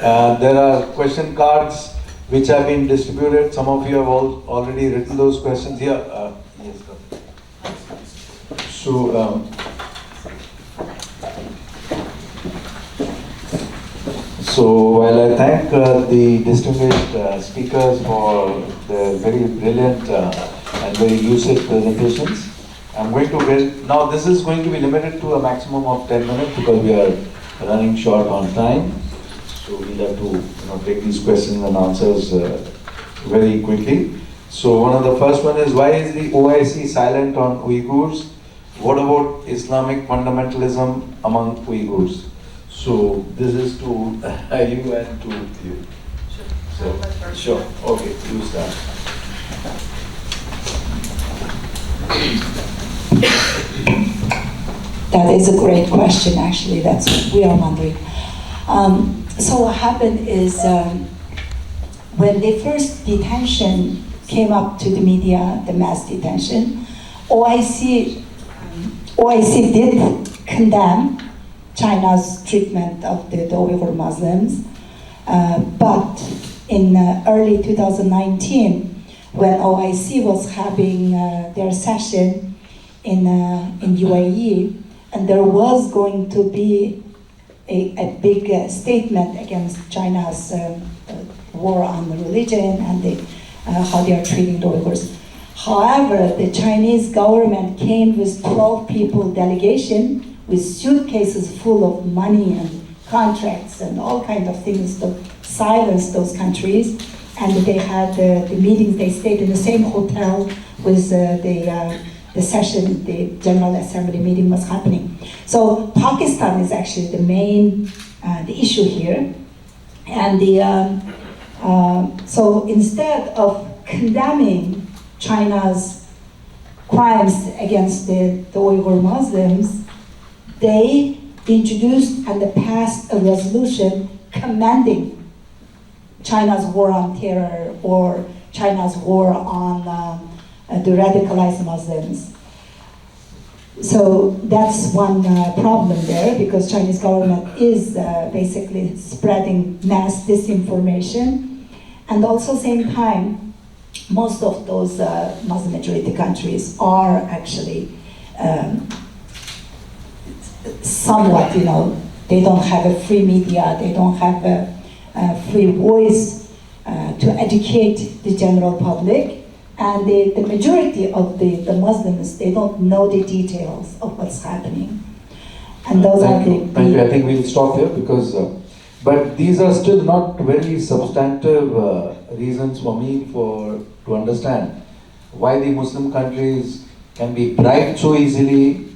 There are question cards which have been distributed. Some of you have already written those questions here. Yes, so while I thank the distinguished speakers for their very brilliant and very lucid presentations, I'm going to now this is going to be limited to a maximum of 10 minutes because we are running short on time. So we'll have to take these questions and answers very quickly. So one of the first one is, why is the OIC silent on Uyghurs? What about Islamic fundamentalism among Uyghurs? So this is to you and to you. So, sure. Okay, you start. That is a great question, actually. That's what we are wondering. So what happened is when the first detention came up to the media, the mass detention, OIC did condemn China's treatment of the Uyghur Muslims, but in early 2019, when OIC was having their session in UAE, and there was going to be a big statement against China's war on the religion and how they are treating the Uyghurs. However, the Chinese government came with 12 people delegation with suitcases full of money and contracts and all kinds of things to silence those countries. And they had the meetings, they stayed in the same hotel with the session, the General Assembly meeting was happening. So Pakistan is actually the main, the issue here. And so instead of condemning China's crimes against the Uyghur Muslims, they introduced and passed a resolution commending China's war on terror or China's war on the radicalized Muslims. So that's one problem there, because Chinese government is basically spreading mass disinformation. And also same time, most of those Muslim majority countries are actually somewhat, they don't have a free media, they don't have a free voice to educate the general public. And the majority of the Muslims, they don't know the details of what's happening. And those are the... Thank you. I think we'll stop here because, but these are still not very substantive reasons for me to understand why the Muslim countries can be bribed so easily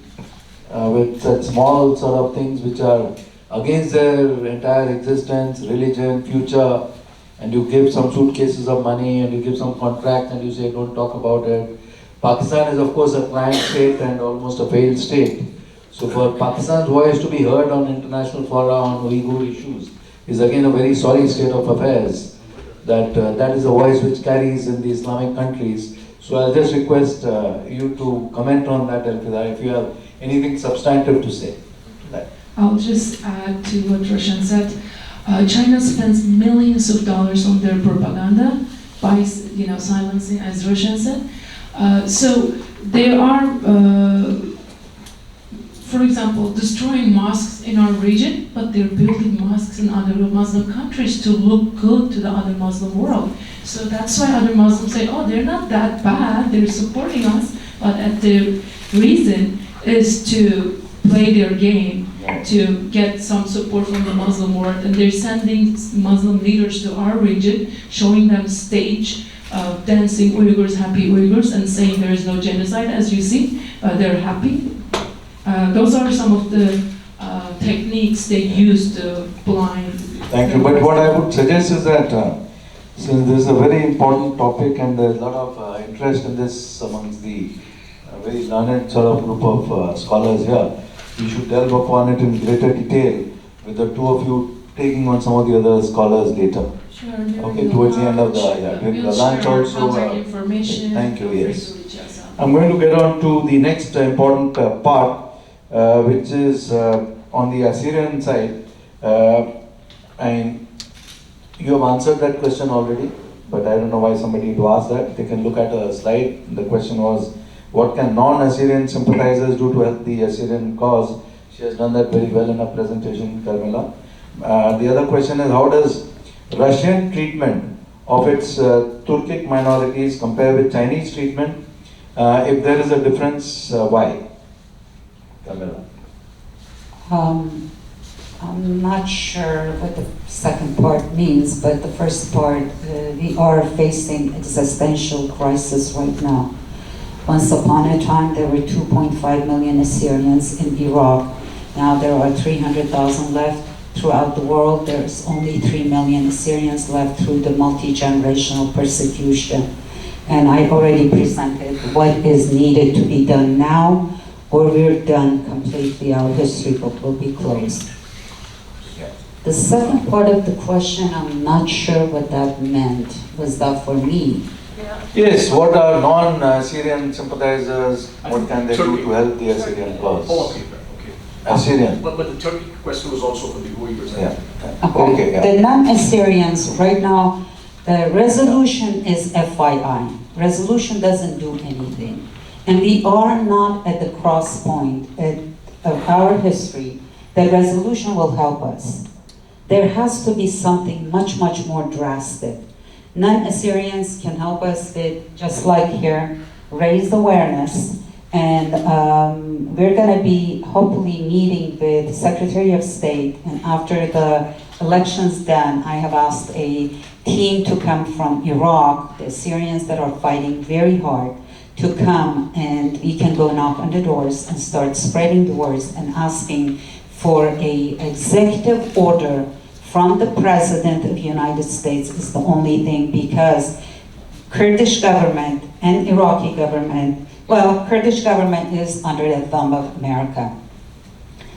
with such small sort of things which are against their entire existence, religion, future. And you give some suitcases of money and you give some contracts and you say don't talk about it. Pakistan is of course a client state and almost a failed state. So for Pakistan's voice to be heard on international fora on Uyghur issues is again a very sorry state of affairs. That is a voice which carries in the Islamic countries. So I'll just request you to comment on that, Elfidar, if you have anything substantive to say. I'll just add to what Rushan said. China spends millions of dollars on their propaganda by, silencing, as Rushan said. So they are, for example, destroying mosques in our region, but they're building mosques in other Muslim countries to look good to the other Muslim world. So that's why other Muslims say, oh, they're not that bad, they're supporting us, but the reason is to play their game, to get some support from the Muslim world, and they're sending Muslim leaders to our region, showing them stage, dancing Uyghurs, happy Uyghurs, and saying there is no genocide. As you see, they're happy. Those are some of the techniques they use to blind. Thank you. But what I would suggest is that since this is a very important topic and there's a lot of interest in this amongst the very learned sort of group of scholars here, we should delve upon it in greater detail with the two of you taking on some of the other scholars later. Sure. Okay, towards the end of the during the lunch also. Thank you. Yes. I'm going to get on to the next important part, which is on the Assyrian side. And You have answered that question already, but I don't know why somebody to ask that. They can look at a slide. The question was, what can non-Assyrian sympathizers do to help the Assyrian cause? She has done that very well in her presentation, Karmella. The other question is, how does Russian treatment of its Turkic minorities compare with Chinese treatment? If there is a difference, why? Karmella. I'm not sure what the second part means, but the first part, we are facing existential crisis right now. Once upon a time, there were 2.5 million Assyrians in Iraq. Now there are 300,000 left. Throughout the world, there's only 3 million Assyrians left through the multi-generational persecution. And I already presented what is needed to be done now, or we're done completely. Our history book will be closed. The second part of the question, I'm not sure what that meant. Was that for me? Yes, what are non-Assyrian sympathizers, what can they do to help the Assyrian cause? Oh, okay. Assyrian. But the Turkey question was also for the Uyghurs. Yeah. Okay. Yeah. The non-Assyrians, right now, the resolution is FYI. Resolution doesn't do anything. And we are not at the cross point of our history. The resolution will help us. There has to be something much, much more drastic. Non-Assyrians can help us with, just like here, raise awareness. And we're going to be hopefully meeting with Secretary of State. And after the election's done, I have asked a team to come from Iraq, the Assyrians that are fighting very hard, to come, and we can go knock on the doors and start spreading the words and asking for a executive order from the President of the United States is the only thing, because Kurdish government and Iraqi government, well, Kurdish government is under the thumb of America.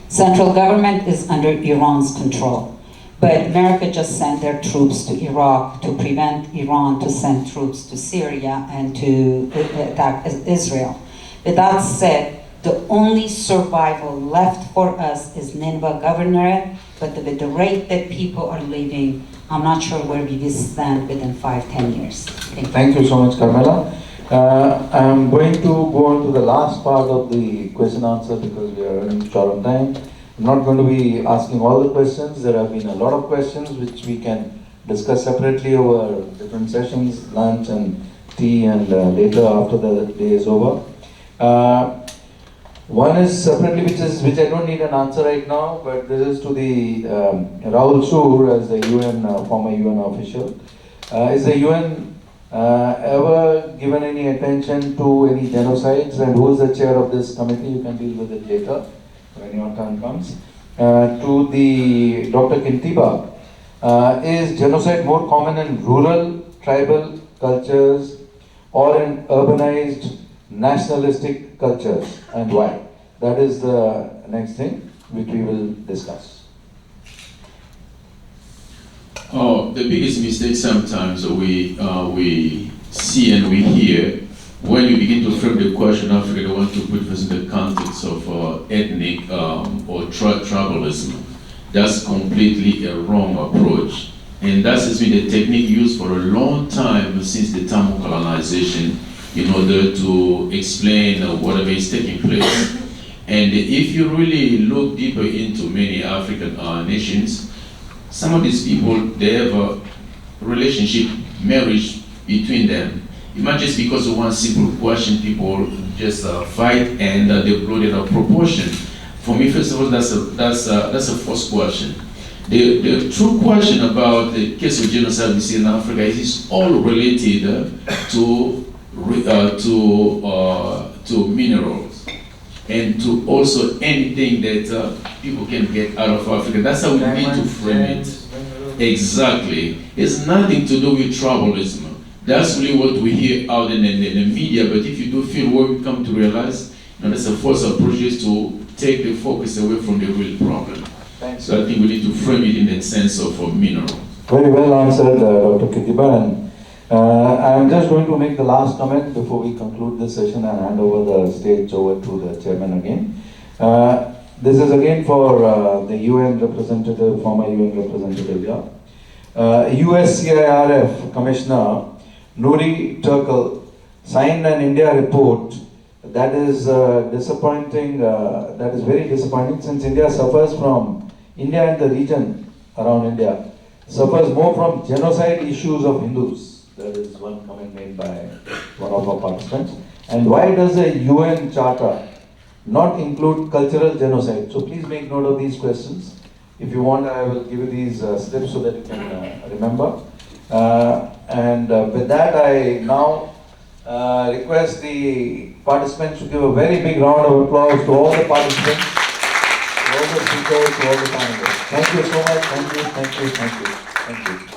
Central government is under Iran's control. But America just sent their troops to Iraq to prevent Iran to send troops to Syria and to attack Israel. With that said, the only survival left for us is Nineveh Governorate, but with the rate that people are leaving, I'm not sure where we will stand within 5-10 years. Thank you so much, Karmella. I'm going to go on to the last part of the question answer because we are running short on time. I'm not going to be asking all the questions. There have been a lot of questions which we can discuss separately over different sessions, lunch and tea, and later after the day is over. One is separately, which I don't need an answer right now, but this is to the Rahul Sur as the UN former UN official. Is the UN ever given any attention to any genocides, and who is the chair of this committee? You can deal with it later when your turn comes. To the Dr. Kintiba, is genocide more common in rural tribal cultures or in urbanized nationalistic cultures, and why? That is the next thing which we will discuss. The biggest mistake sometimes we see and we hear when you begin to frame the question Africa, they want to put this in the context of ethnic or tribalism. That's completely a wrong approach. And that has been the technique used for a long time since the time of colonization in order to explain whatever is taking place. And if you really look deeper into many African nations, some of these people, they have a relationship, marriage between them. It's not just because of one simple question, people just fight and they blow it out of proportion. For me, first of all, that's a false question. The true question about the case of genocide we see in Africa is all related to minerals and to also anything that people can get out of Africa. That's how we need to frame it. Exactly. It's nothing to do with tribalism. That's really what we hear out in the media, but if you do feel what we come to realize, that's a false approach is to take the focus away from the real problem. Thanks. So I think we need to frame it in that sense of mineral. Very well answered, Dr. Kintiba. And I'm just going to make the last comment before we conclude this session and hand over the stage over to the chairman again. This is again for the UN representative, former UN representative here. USCIRF Commissioner Nuri Turkle signed an India report that is disappointing, that is very disappointing, since India and the region around India suffers more from genocide issues of Hindus. That is one comment made by one of our participants. And why does a UN charter not include cultural genocide? So please make note of these questions. If you want, I will give you these slips so that you can remember. With that, I now request the participants to give a very big round of applause to all the participants, to all the speakers, to all the panelists. Thank you so much. Thank you.